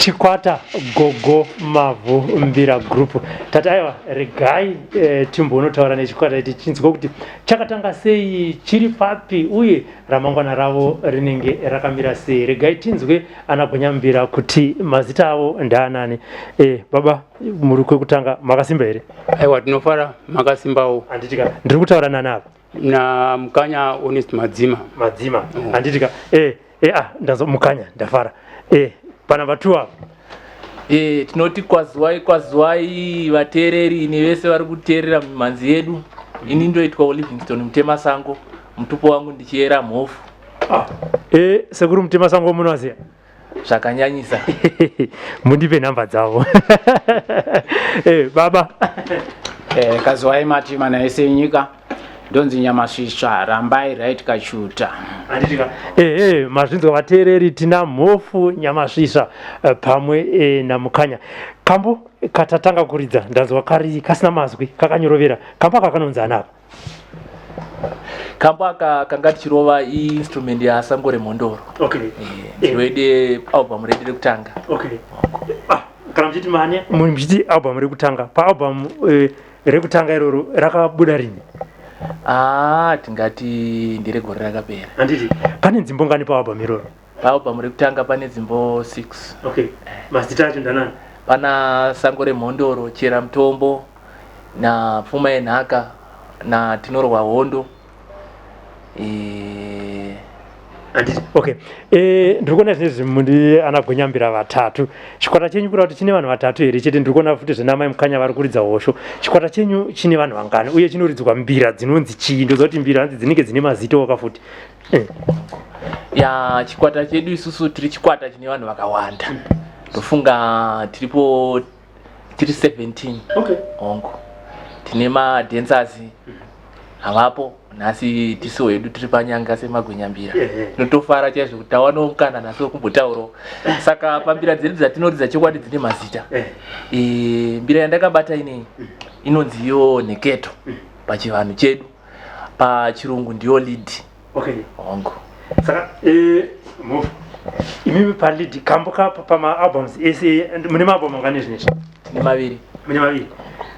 Chikwata Gogo Mavhu Mbira Group. Tati aiwa regai timbonotaura nechikwata ichi chinzwa kuti chakatanga sei, chiri papi uye ramangwana ravo rinenge rakamira sei. Regai tinzwe anagonya Mbira kuti mazita avo ndaanani. Baba muri kwekutanga makasimba here? Aiwa tinofara makasimbawo. Anditika ndiri kutaura nani apa? Na Mukanya Honest Madzima. Madzima. Anditika ndazo Mukanya ndafara. Pana vatu apa. Tinoti kwazwai vateereri nevese vari kuteerera mimhanzi yedu. Ini ndoitwa Livingstone Mutemasango, mutupo wangu ndichiera mhofu. Sekuru Mutemasango munoziya? Zvakanyanyisa. Mundipe nhamba dzavo. Baba. Kazwai Matima naese nyika. Ndonzi Nyamasvisva rambai right kachuta. Anditika mazvinzwa vateereri tina mhofu Nyamasvisva pamwe naMukanya. Kambo katatanga kuridza ndanzwa kari kasina mazwi kakanyorovera. Kambo aka kanonzi anapa? Kambo aka kanga tichirova instrument yaSangore Mondoro. Okay. Tiroide album redu rekutanga. Okay. Kana muchiti mane muchiti album rekutanga. Pa album rekutanga iroro rakabuda rini? Tingati ndiregore rakapera. Anditi pane nzimbo ngani pa album iroro? Pa album rekutanga pane nzimbo 6. Okay. Mazita acho ndanani? Pana Sangore Mondoro, Chera Mutombo, na Pfuma Yenhaka, na Tinorwa Hondo. Anditi okay. Ndirikuona zvinezvi mundi anagonya Mbira vatatu. Chikwata chenyu kuti chine vanhu vatatu here chete. Ndirikuona futi zvenamai Mukanya vari kuridza hosho. Chikwata chenyu chine vanhu vangani uye chinoridzwa mbira dzinonzi chii? Ndoziva kuti mbira dzinenge dzine mazita wakafuti. Chikwata chedu isusu tiri chikwata chine vanhu vakawanda. Ndofunga tiri 17. Okay. Ongo. Tine madancers avapo. Nasi tiso wedu tiri panyanga semagwenya Mbira. Tinotofara chaizvo kuti tawana mukana nasi wekumbotaurawo. Saka pambira dzedu dzatinoridza chokwadi dzine mazita. Mbira yandakabata ineyi inonzi iyo Neketo pachivanhu chedu. Pachirungu ndiyo lead. Okay. Ongo. Saka imimi pa lead Kambo pama albums ese mune maalbum angani zvinezvi? Tine maviri. Mune maviri.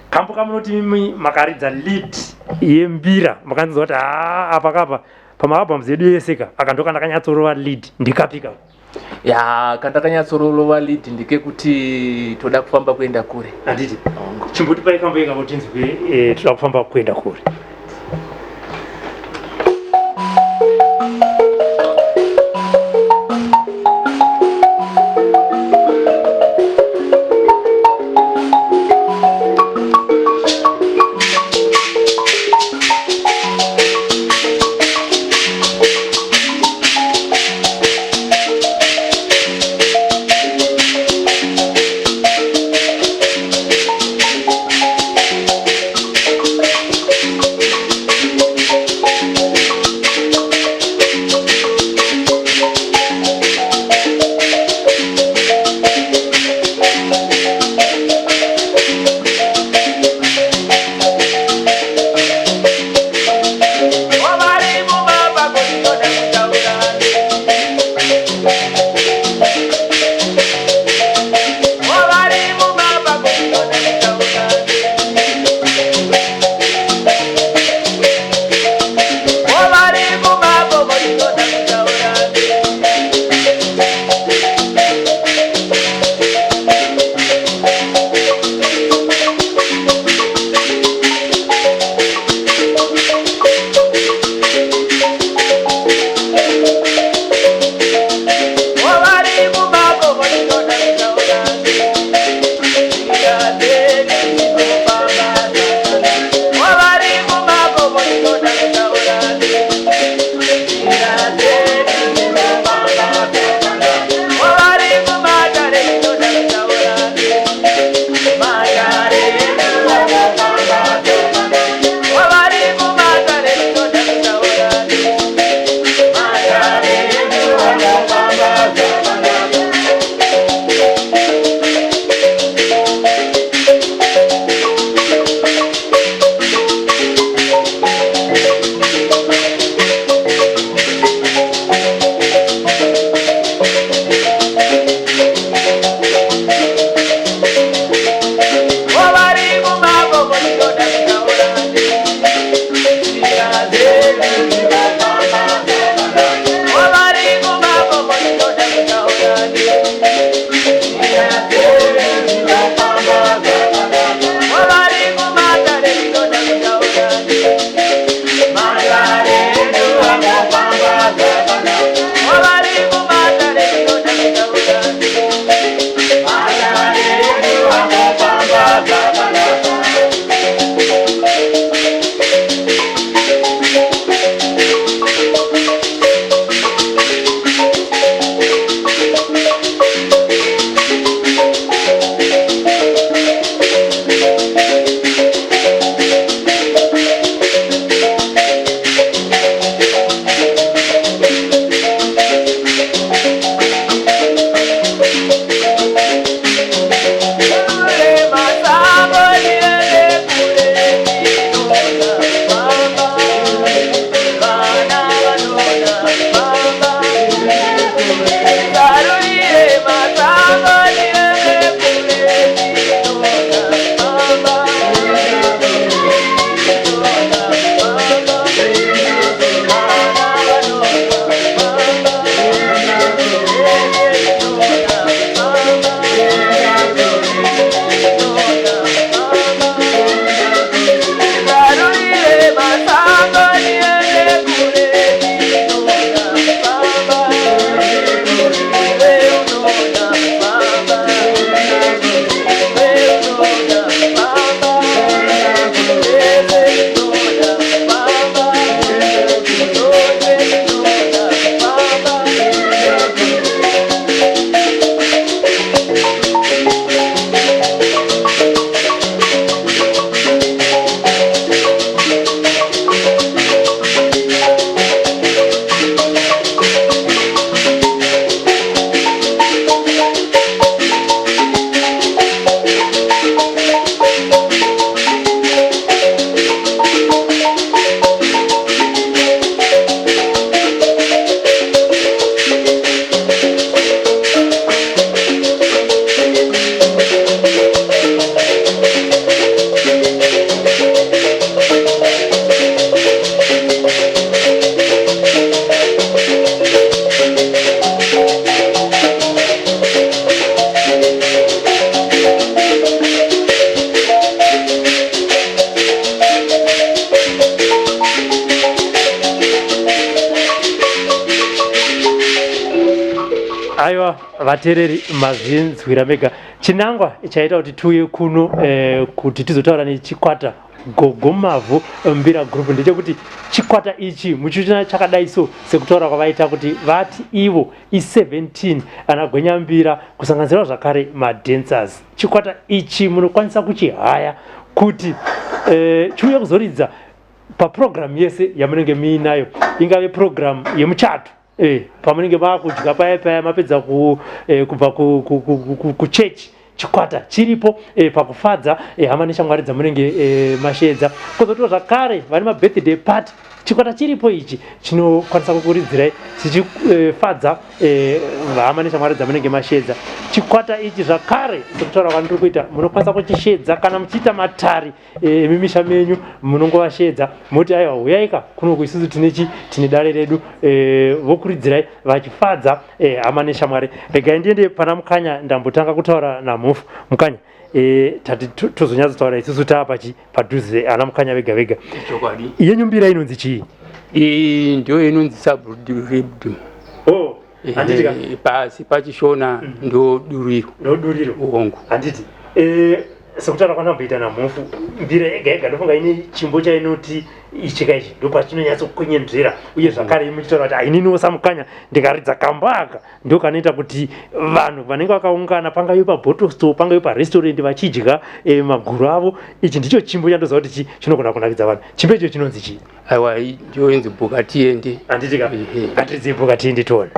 Kambo kamunoti mimi makaridza lead yeMbira makanzwa kuti apa kapa pama albums edu eseka akandoka ndakanyatsorova lead ndikapika. Kandakanyatsorova lead ndikekuti toda kufamba kuenda kure. Anditi chimboti pai Kambo yeka kuti nzwe toda kufamba kuenda kure. aiwa vateereri mazvinzwira mega chinangwa chaita kuti tiuye kuno kuti tizotaura nechikwata gogo mavhu mbira group ndechekuti chikwata ichi muchiona chakadai so sekutaura kwavaita kuti vati ivo i17 anagwenyambira kusanganisira zvakare madancers. Chikwata ichi munokwanisa kuchihaya kuti chiuye kuzoridza paprogramu yese yamunenge muinayo, ingave programu yemuchato pamunenge maakudya paya paya mapedza kubva kuchechi, chikwata chiripo pakufadza hama neshamwari dzamunenge masheedza. Kozotiwo zvakare vane mabirthday party, chikwata chiripo ichi chinokwanisa kukuridzirai chichifadza hama neshamwari dzamunenge masheedza. Chikwata ichi zvakare sekutaura kwandiri kuita munokwanisa kuchisheedza kana muchiita matari emimisha menyu munongovasheedza moti aiwa huyaika kunoku isusu tine dare redu, vokuridzirai vachifadza hama neshamwari. Regai ndiende pana Mukanya ndambotanga kutaura naMufu. Mukanya tati tozonyatsotaura isusu taapachi padhuze ana Mukanya vega vega. Yenyu mbira inonzi chii? Iyi ndio inonzi subdued. Oh, handitika pasi pachishona ndo duriro. Ndo duriro. Uongo. Handiti. Sekutaura kwanamboita naMufu, mbira yega yega ndofunga ine chimbo chainoti ichika ichi ndo pachinonyatsokunyenzvera uye zvakare muchitaura kuti aininiwo saMukanya ndikaridza kambaka ndo kanoita kuti vanhu vanenge vakaungana pangave pabottle store pangave parestaurant vachidya maguru avo. Ichi ndicho chimbo chandoziva kuti chinogona kunakidza vanhu. Chimbo icho chinonzi chii? Aiwa ndio inzi bhuka tiende. Handitika ngatiridze bhuka tiende tione.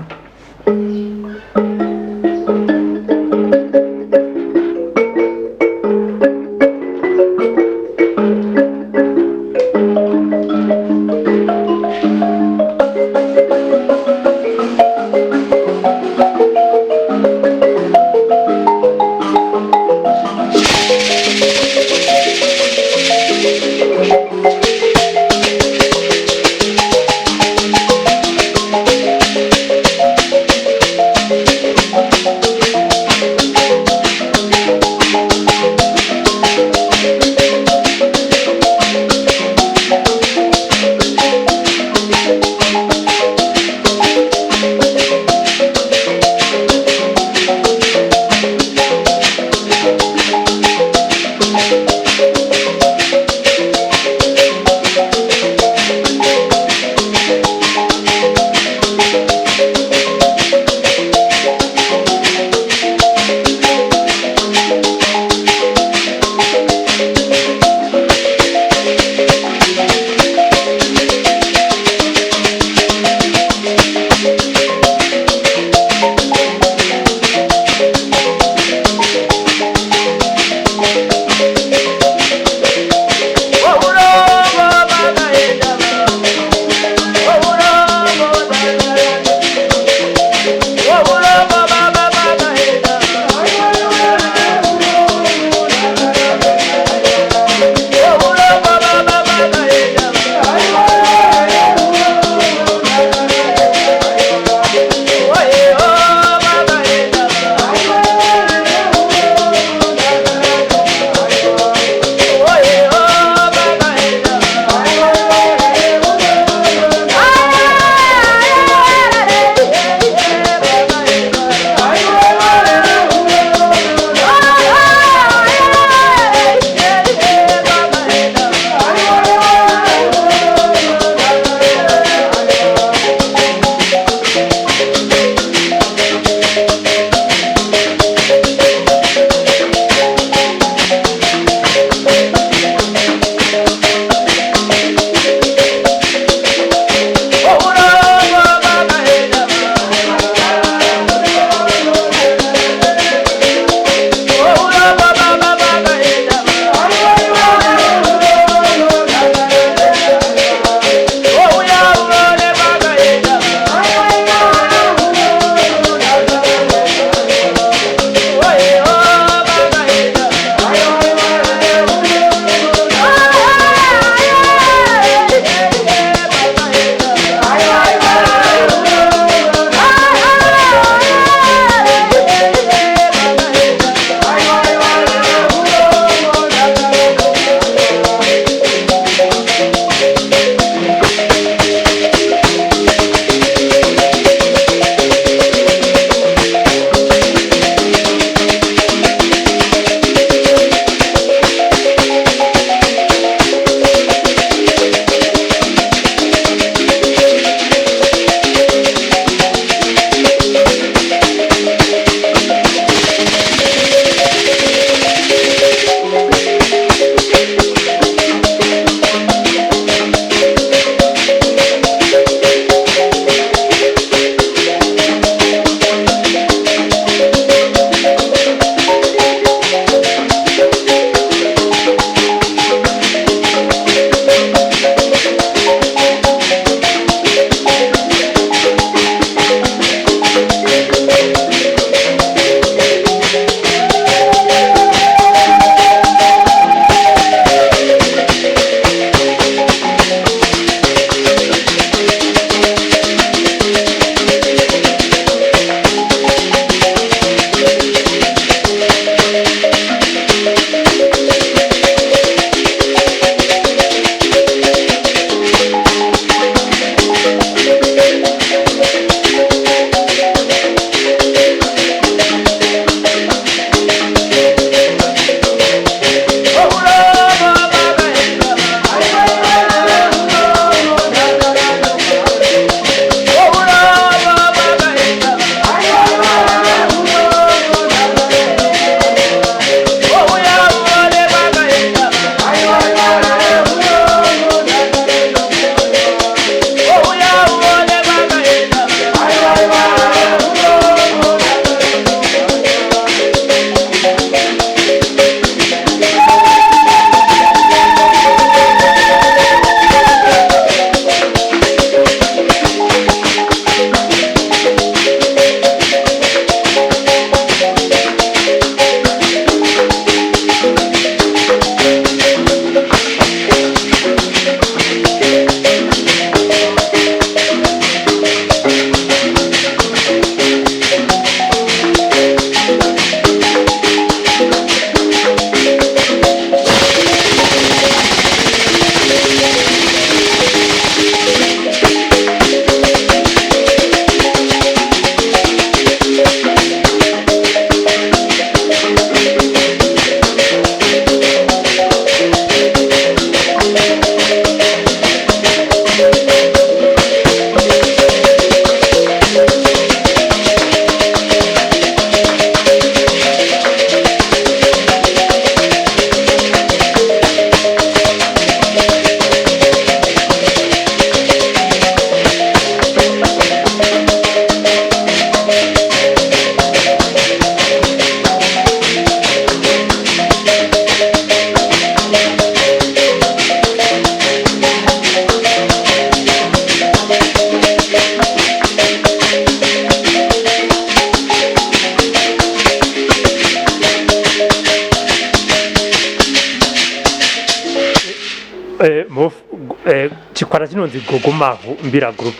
chikwata chinonzi Gogomavhu Mbira Group.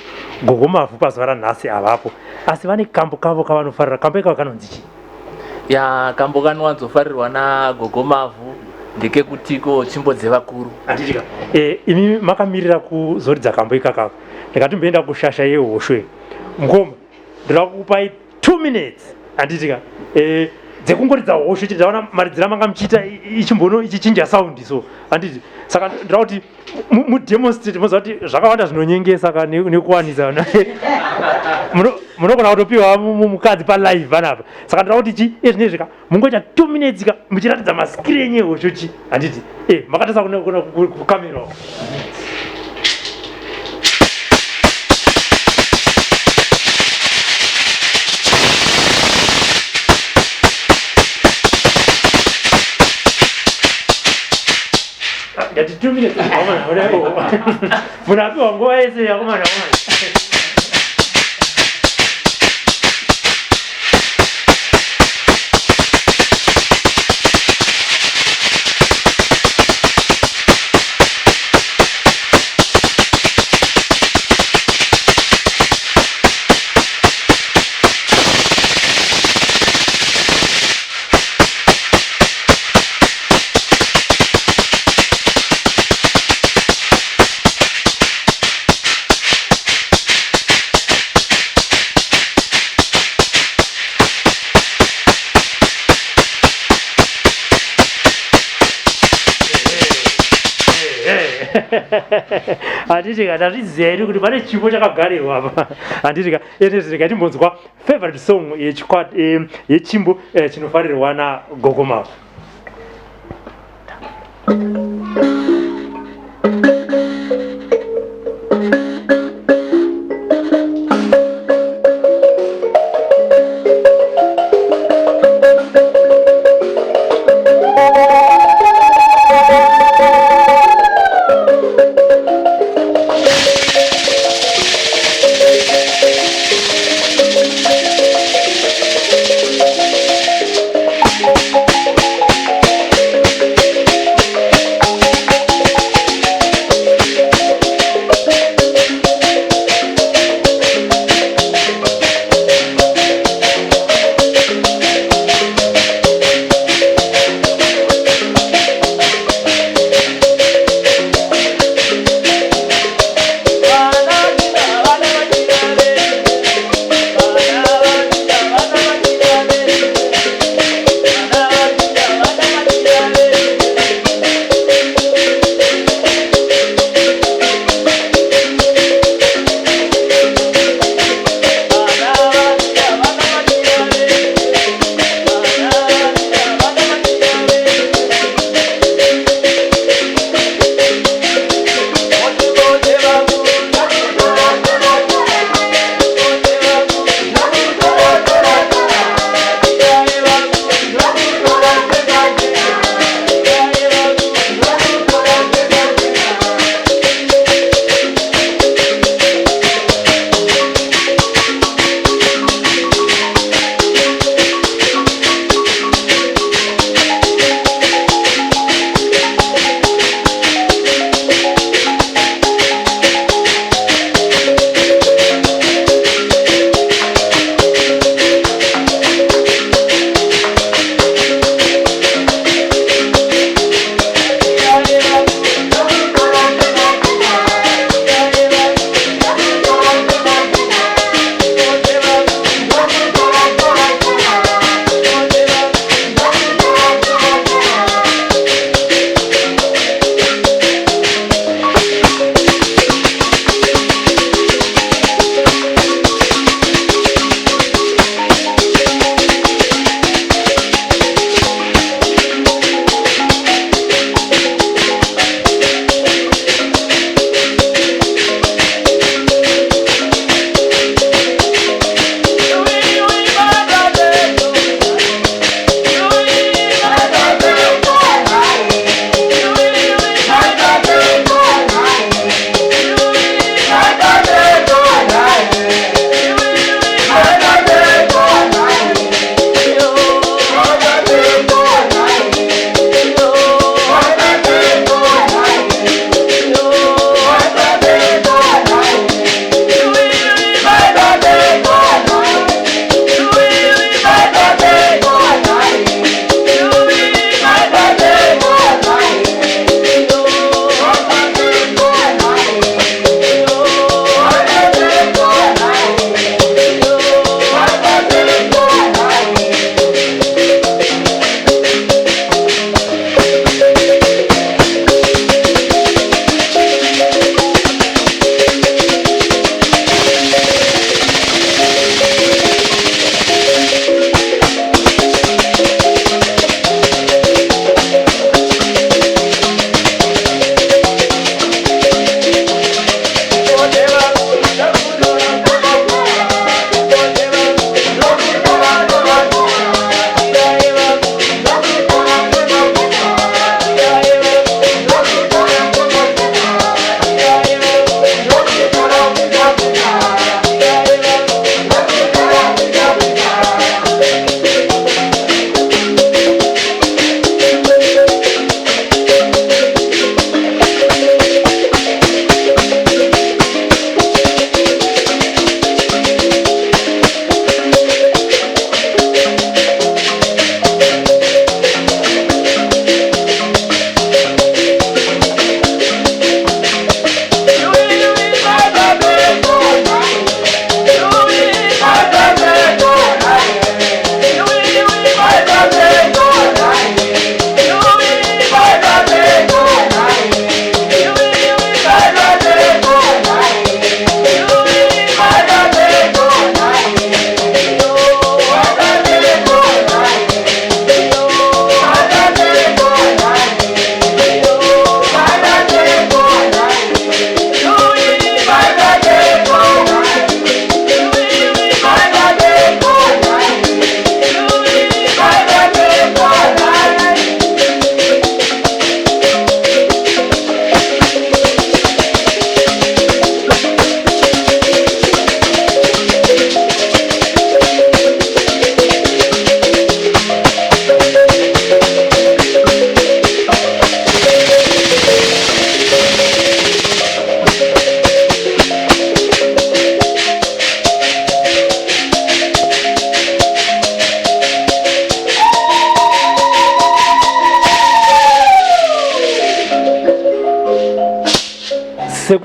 Gogomavhu pazuva ranhasi avapo, asi vane kambo kavo kavanofarira. Kambo ikavo kanonzi chii? Ya kambo kanowanzofarirwa naGogomavhu ndekekutiko Chimbo dzevakuru. Handitika imi makamirira kuzoridza kambo ikakako. Ndikatimboenda kushasha yehoshwe ngoma, ndinoda kukupai 2 minutes handitika dzekungoridza hosho chete. Ndaona maridzira manga muchiita ichimbono ichichinja saundi so handiti. Saka ndinoda kuti mudemonstrate moziva kuti zvakawanda zvinonyengesa ka nekuwanisa munogona kutopiwa mukadzi palive panapa. Saka ndinoda kuti chi ezvinezvi ka mungoita 2 minutes ka muchiratidza masikiri enyu ehosho chi handiti. Makatasa kukamerawo. Ndati 2 minutes munapiwa nguva yese yakomana. Handitika ndazviziva hedu kuti pane chipo chakagarirwa apa. Handitika enezvika timbonzwa favorite song yechimbo chinofarirwa naGogomavhu.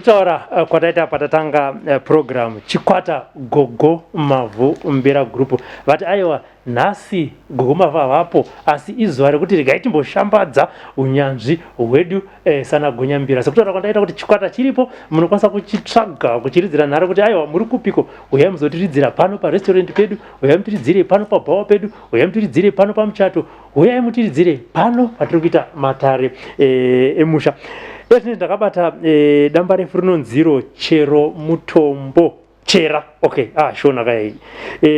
sekutaura kwataita patatanga program chikwata gogo mavhu mbira group vati aiwa nhasi gogo mavhu avapo asi izuva rekuti regai timboshambadza unyanzvi hwedu sana gonyambira sekutaura kwandaita kuti chikwata chiripo munokwanisa kuchitsvaga kuchiridzira nhare kuti aiwa muri kupiko uyai muzotiridzira pano parestaurant pedu uyai mutiridzire pano pabhawa pedu uyai mutiridzire pano pamuchato uyai mutiridzire pano patiri kuita matare emusha. Ezvinezvi ndakabata damba refu rinonziro chero mutombo chera okay shona kai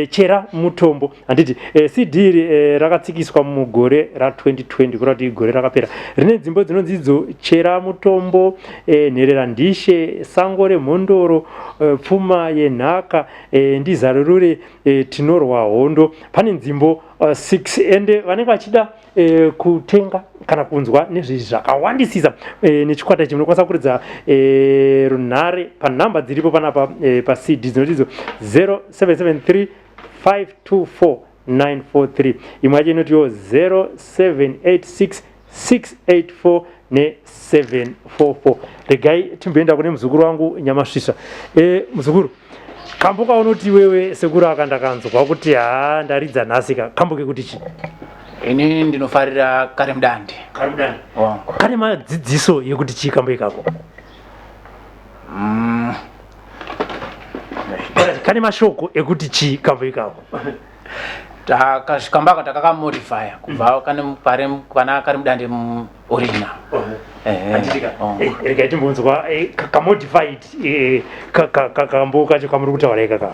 chera mutombo handiti CD rakatsikiswa mugore ra2020 kurati gore rakapera rine dzimbo dzinonzi idzo chera mutombo nherera ndishe sango remhondoro pfuma yenhaka ndizarurure tinorwa hondo pane nzimbo 6 ende vanenge vachida kutenga kana kunzwa nezvezvi zvakawandisisa nechikwata ichi munokwanisa kuridza runhare panhamba dziripo panapa paCD dzinotidzo 0773 524 943 imwe yacho inotiwo 0786 684 ne744. Regai timboenda kune muzukuru wangu Nyamasvisva. Muzukuru, kambuka unoti wewe sekuru akandakanzwa kuti ndaridza nhasika kambuke kuti chi? Ini ndinofarira Karimdandi. Karimdandi. Kane madzidziso yekuti chi kambo ikako? Kane mashoko ekuti chi kambo ikako? Kambaka takakamodify kubva kana Karimdandi orina. Regai timbonzwa kamodified kambo kacho kamuri kutaura ikaka.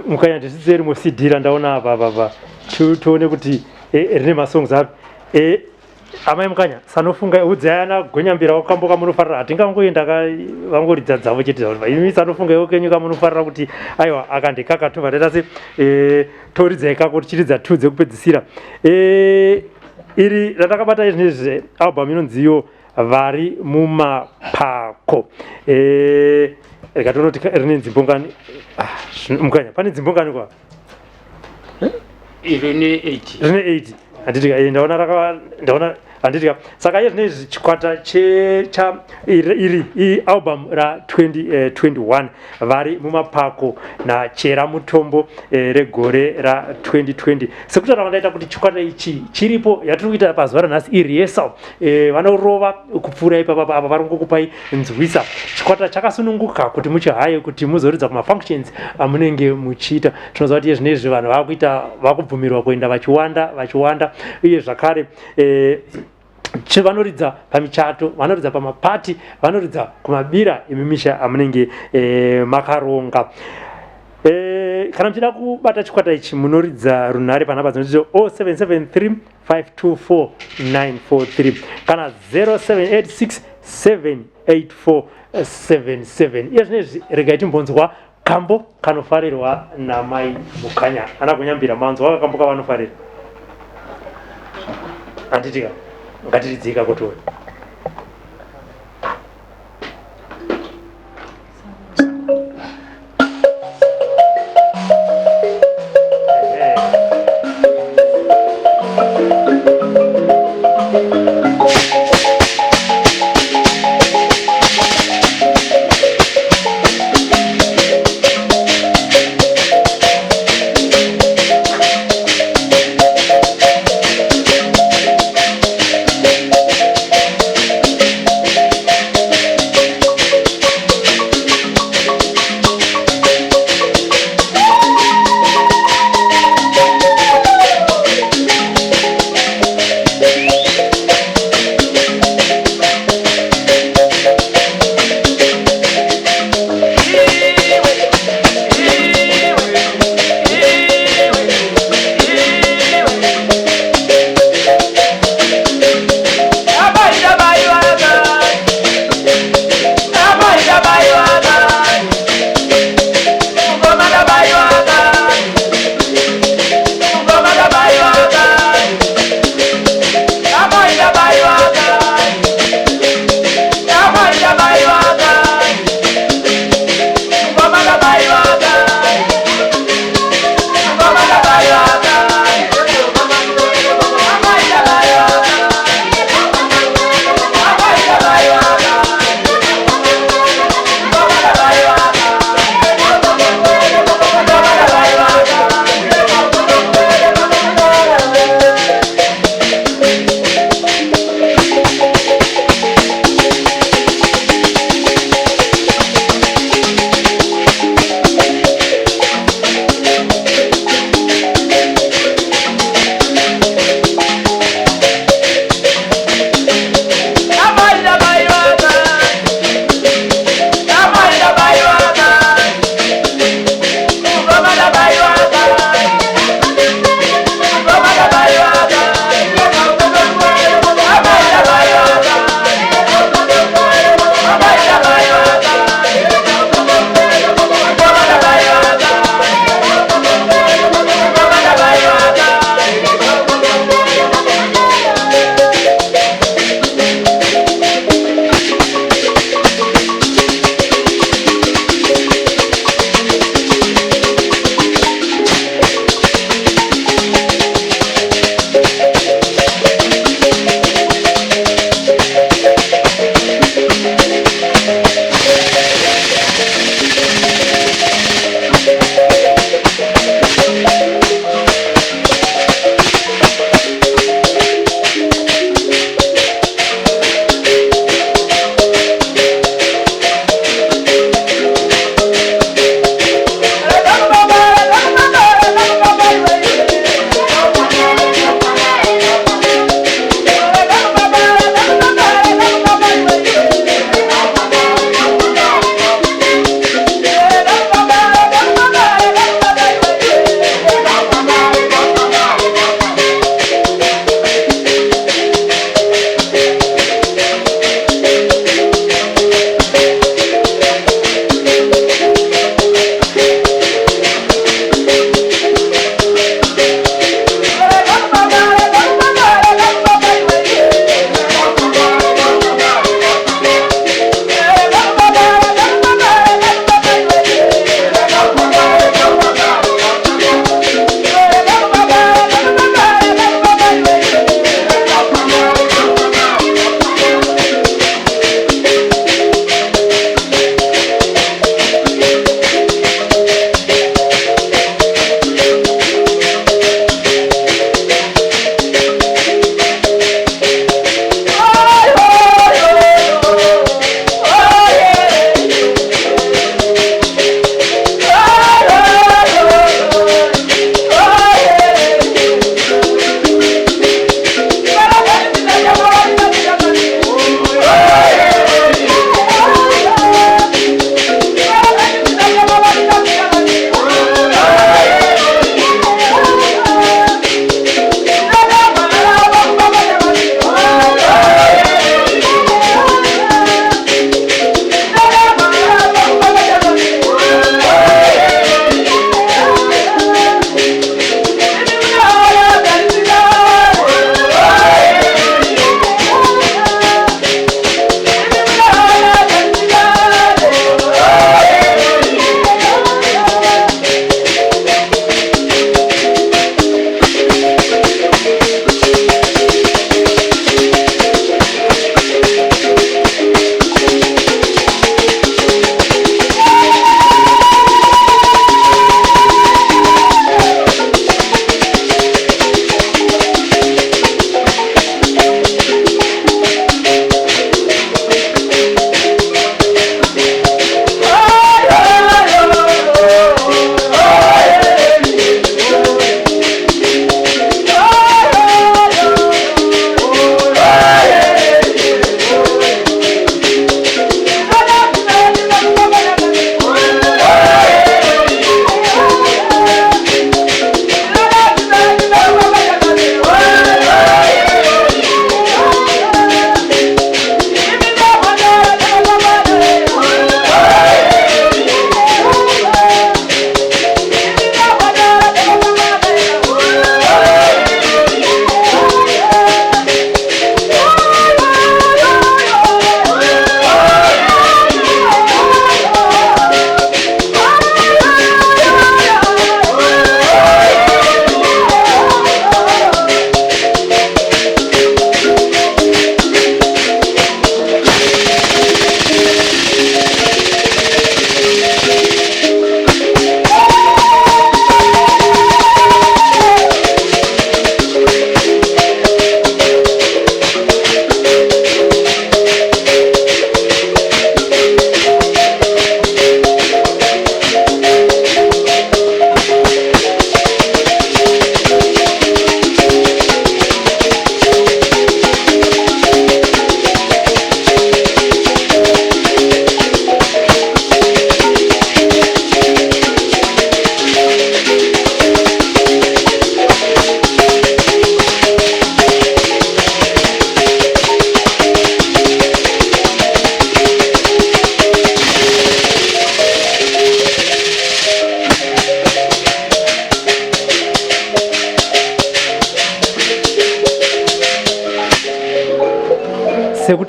mukanya ndisitseri musidhira ndaona apa tuone kuti rine masongs api amai mukanya sanofunga udzai ana gonyambira wakamboka munofarira hatingangoenda vangoridza dzavo chete imi sanofunga iwo kenyu kamunofarira kuti aiwa akandikakatova taita se toridzai kako tichiridza 2 dzekupedzisira iri randakabata izvinezvi album inonziyo vari mumapako rikatonoti rine nzimbo ngani mukanya pane nzimbo ngani kwa rine 8 handitika ndaona handitika saka izvinezvi chikwata iri album ra2021 vari mumapako nachera mutombo regore ra2020 sekutaura vandaita kuti chikwata ichi chiripo yatiri kuita pazuva ranhasi irehearsal vanorova kupfuura ipapa apa varongokupai nzwisa chikwata chakasununguka kuti muchihaye kuti muzoridza kumafunctions amunenge muchiita tinoziva kuti izvinezvi vanhu vakubvumirwa kuenda vachiwanda uye zvakare vanoridza pamichato, vanoridza pamapati, vanoridza kumabira emimisha amunenge makaronga. Kana mchida kubata chikwata ichi munoridza runhare panhamba dzinoti 0773 524 943 kana 0786 784 77. Iye zvinezvi regai timbonzwa kambo kanofarirwa namai Mukanya. Ana kunyambira manzwa kambo kavanofarira. Anditika ngatiridzika kutori.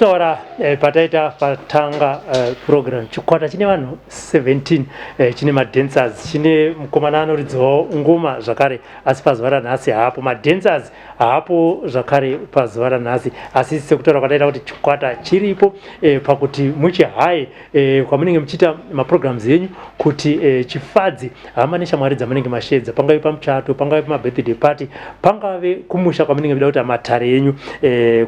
kutaura pataita patanga program chikwata chine vanhu 17 chine madancers chine mukomana anoridzawo ngoma zvakare asi pazuva ranhasi haapo madancers haapo zvakare pazuva ranhasi asi sekutaura kwataita kuti chikwata chiripo pakuti muchihaye kwamunenge muchiita maprograms enyu kuti chifadze hama neshamwari dzamunenge mashedza pangave pamuchato pangave pamabirthday party pangave kumusha kwamunenge muda kuita matare enyu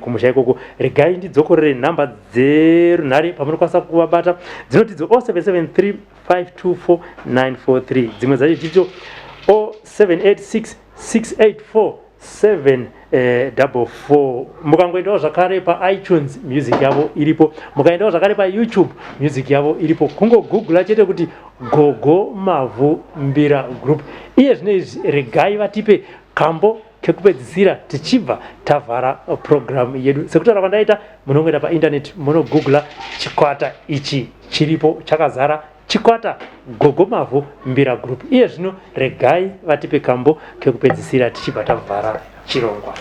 kumusha ikoko regai ndidzokorere nhamba dzerunhare pamunokwanisa kuvabata dzinotidzo 0773 524 943 dzimwe dzacho dzicho 0786 684 744 mukangoendawo zvakare paitunes music yavo iripo mukaendawo zvakare payoutube music yavo iripo kungogoogla chete kuti Gogo Mavhu Mbira Group. Iye zvino izvi regai vatipe kambo kekupedzisira tichibva tavhara program yedu sekutaura kwandaita munongoenda painternet munogoogla chikwata ichi chiripo chakazara chikwata Gogo Mavhu Mbira Group. Iye zvino regai vatipe kambo kekupedzisira tichibva tavhara chirongwa.